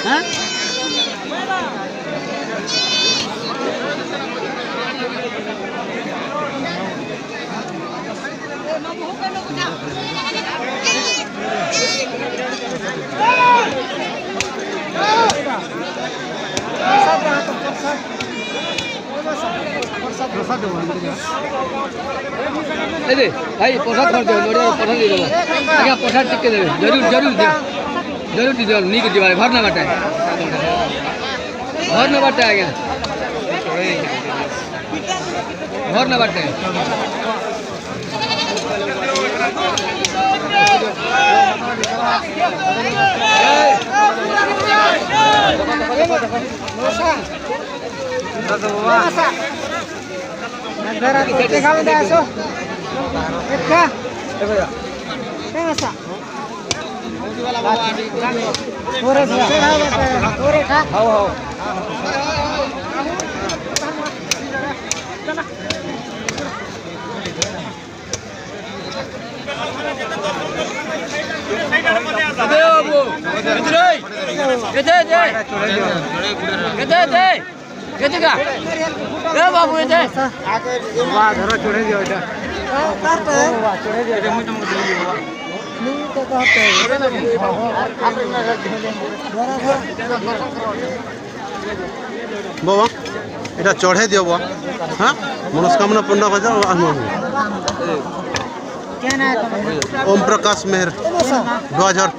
হ্যাঁ भाई प्रसाद कर दो नड़िया प्रसाद दे देव आज्ञा प्रसाद टिके देवे जरूर जरूर दियो जरूर दियो नहीं दियो घर ना बाटे घर ना बाटे आज्ञा घर ना बाटे बाबू धर चढ़े दियो बाबा এটা চড়ে দিও বাবা হ্যাঁ মনস্কামনা পূর্ণ হয়ে যাও ओम प्रकाश मेहर 2000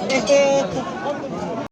Este